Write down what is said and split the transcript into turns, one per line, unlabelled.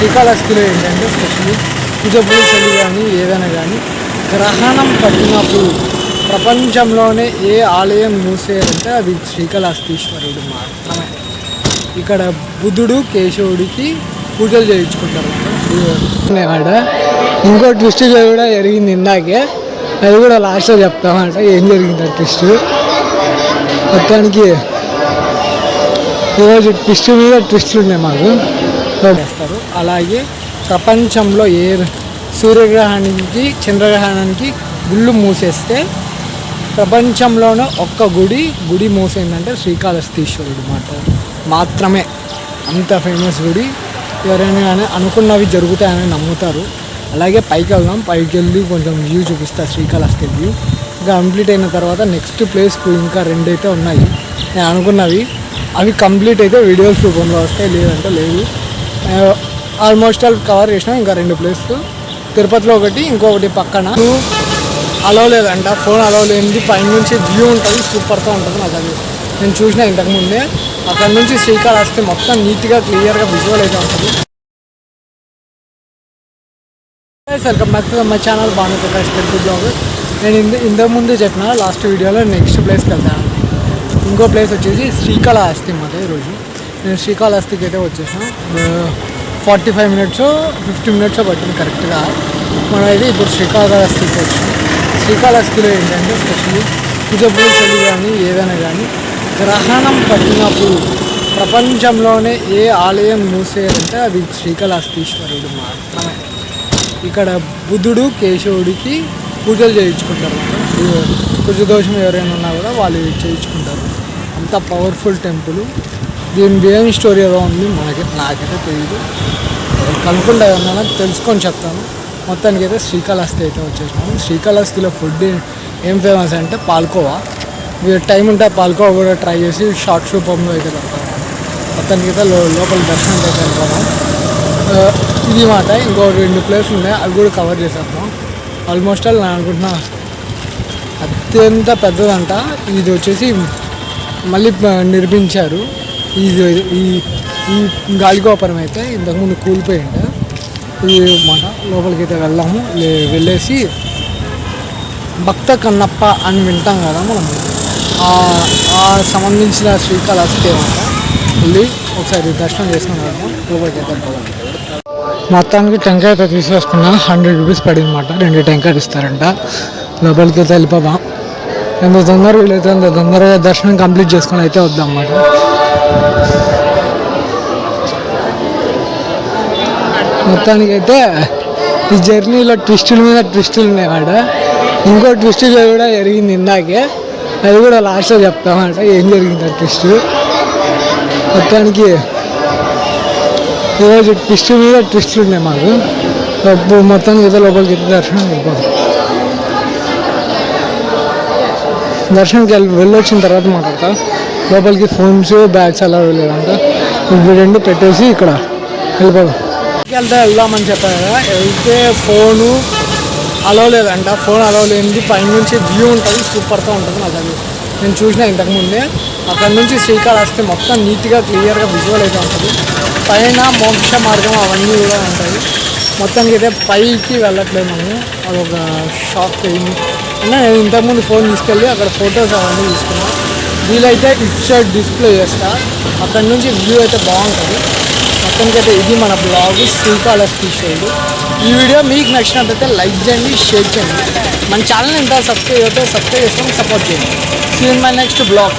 శ్రీకాళహస్తిలో ఏంటంటే స్పెషల్లీ పూజ పూజలు కానీ ఏదైనా కానీ గ్రహణం పడినప్పుడు ప్రపంచంలోనే ఏ ఆలయం మూసేయాలంటే అది శ్రీకాళహస్తీశ్వరుడు మాత్రమే. ఇక్కడ బుద్ధుడు కేశవుడికి పూజలు చేయించుకుంటారు. ఇంకో ట్విస్ట్ కూడా జరిగింది ఇందాకే, అది కూడా లాస్ట్లో చెప్తామంట ఏం జరిగింది ఆ ట్విస్ట్. మొత్తానికి ఈరోజు ట్విస్ట్ మీద ట్విస్టులు ఉన్నాయి మాకు చేస్తారు. అలాగే ప్రపంచంలో ఏ సూర్యగ్రహణానికి చంద్రగ్రహణానికి గుళ్ళు మూసేస్తే ప్రపంచంలోనే ఒక్క గుడి మూసేందంటే శ్రీకాళహస్తీశ్వరుడు మాత్రమే. అంత ఫేమస్ గుడి. ఎవరైనా కానీ అనుకున్నవి జరుగుతాయని నమ్ముతారు. అలాగే పైకి వెళ్దాం, పైకి వెళ్ళి కొంచెం వ్యూ చూపిస్తా, శ్రీకాళహస్తి వ్యూ. ఇంకా కంప్లీట్ అయిన తర్వాత నెక్స్ట్ ప్లేస్కు ఇంకా 2 అయితే ఉన్నాయి నేను అనుకున్నవి. అవి కంప్లీట్ అయితే వీడియోస్ రూపంలో వస్తాయి, లేదంటే లేదు. ఆల్మోస్ట్ ఆల్ కవర్ చేసినా. ఇంకా 2 ప్లేస్లు తిరుపతిలో ఒకటి, ఇంకొకటి పక్కన. అలవ్ లేదంట, ఫోన్ అలవ్ లేనిది పైన నుంచి వ్యూ ఉంటుంది, సూపర్గా ఉంటుంది. నాకు అది నేను చూసిన ఇంతకుముందే. అక్కడ నుంచి శ్రీకాళహస్తి మొత్తం నీట్గా క్లియర్గా విజువల్ అయితే ఉంటుంది. Welcome back to my channel Bhanu Prakash Telugu blog. నేను ఇంతకుముందు చెప్పిన లాస్ట్ వీడియోలో నెక్స్ట్ ప్లేస్కి వెళ్తాను. ఇంకో ప్లేస్ వచ్చేసి శ్రీకాళహస్తి మాట. ఈరోజు నేను శ్రీకాళహస్తికి అయితే వచ్చేసాను. 45 మినిట్స్ 50 మినిట్స్ పట్టింది కరెక్ట్గా. మనం అయితే ఇప్పుడు శ్రీకాళహస్తికి వచ్చాం. శ్రీకాళహస్తిలో ఏంటంటే స్పెషల్లీ పూజ పూజలు కానీ ఏదైనా కానీ గ్రహణం పడినప్పుడు ప్రపంచంలోనే ఏ ఆలయం మూసేయాలంటే అది శ్రీకాళహస్తీశ్వరుడు మాత్రమే. ఇక్కడ బుద్ధుడు కేశవుడికి పూజలు చేయించుకుంటారు. కుజదోషం ఎవరైనా ఉన్నా కూడా వాళ్ళు చేయించుకుంటారు. అంత పవర్ఫుల్ టెంపుల్. దీని బియాండ్ స్టోరీ ఏదో ఉంది, నాకైతే తెలియదు. కనుక్కుంటా ఏమన్నా తెలుసుకొని చెప్తాను. మొత్తానికి అయితే శ్రీకాళహస్తి అయితే వచ్చేసినాము. శ్రీకాళహస్తిలో ఫుడ్ ఏం ఫేమస్ అంటే పాల్కోవా. మీరు టైం ఉంటే పాల్కోవా కూడా ట్రై చేసి షార్ట్స్ రూపంలో అయితే పెడతాము. మొత్తానికి అయితే లోపల దర్శనం అయితే వెళ్తాము. ఇది మాట. ఇంకో 2 ప్లేస్లు ఉన్నాయి, అవి కూడా కవర్ చేసేద్దాం. ఆల్మోస్ట్ ఆల్ నేను అనుకుంటున్నా అత్యంత పెద్దదంట. ఇది వచ్చేసి మళ్ళీ నిర్మించారు. ఇది ఈ గాలిగోపురం అయితే ఇంతకుముందు కూలిపోయింది. ఇది మాట. లోపలికి అయితే వెళ్దాము. వెళ్ళేసి భక్త కన్నప్ప అని వింటాం కదా మనం, ఆ సంబంధించిన శ్రీకాళహస్తి అనమాట. వెళ్ళి ఒకసారి దర్శనం చేసుకుని వెళ్దాం. లోపలికి అయితే వెళ్తాం. మొత్తానికి టెంకాయ అయితే తీసేసుకున్నా. 100 రూపీస్ పడింది అనమాట. 2 టెంకాయలు ఇస్తారంట. లోపలికి అయితే వెళ్ళిపోదాం. ఎంత తొందరగా వీలైతే అంత తొందరగా దర్శనం కంప్లీట్ చేసుకొని అయితే వద్దాం అన్నమాట. మొత్తానికైతే ఈ జర్నీలో ట్విస్టుల మీద ట్విస్టులు ఉన్నాయన్నమాట. ఇంకో ట్విస్ట్ కూడా జరిగింది ఇందాకే, అది కూడా లాస్ట్లో చెప్తామంట ఏం జరిగింది ఆ ట్విస్ట్. మొత్తానికి ఈరోజు ట్విస్ట్ మీద ట్విస్టులు ఉన్నాయి మాకు. మొత్తానికి అయితే లోపలికి అయితే దర్శనం వెళ్ళిపోతాం. దర్శనంకి వెళ్ళొచ్చిన తర్వాత మాట్లాడతా. లోపలికి ఫోన్స్ బ్యాగ్స్ అలా వెళ్ళారంట. ఇవి 2 పెట్టేసి ఇక్కడ వెళ్ళిపోదాం. వెళ్దామని చెప్పారు కదా, వెళ్తే ఫోను అలవ్ లేదంట. ఫోన్ అలవ్ లేనిది పైన నుంచి వ్యూ ఉంటుంది, సూపర్గా ఉంటుంది. నాకు అది నేను చూసిన ఇంతకుముందే. అక్కడ నుంచి శ్రీకాళహస్తి మొత్తం నీట్గా క్లియర్గా విజువల్ అయితే ఉంటుంది. పైన మోక్ష మార్గం అవన్నీ కూడా ఉంటాయి. మొత్తానికి అయితే పైకి వెళ్ళట్లేదు మనము. అదొక షాక్ అయింది. అంటే నేను ఇంతకుముందు ఫోన్ తీసుకెళ్ళి అక్కడ ఫొటోస్ అవన్నీ తీసుకున్నాను. వీలైతే ఇటు సైడ్ డిస్ప్లే చేస్తా. అక్కడ నుంచి వ్యూ అయితే బాగుంటుంది. మొత్తానికైతే ఇది మన బ్లాగ్ శ్రీకాళహస్తీశ్వరుడు. ఈ వీడియో మీకు నచ్చినట్లయితే లైక్ చేయండి, షేర్ చేయండి. మన ఛానల్ ఎంత సబ్స్క్రైబ్ అయితే సబ్స్క్రైబ్ చేసుకొని సపోర్ట్ చేయండి. See in my next blog.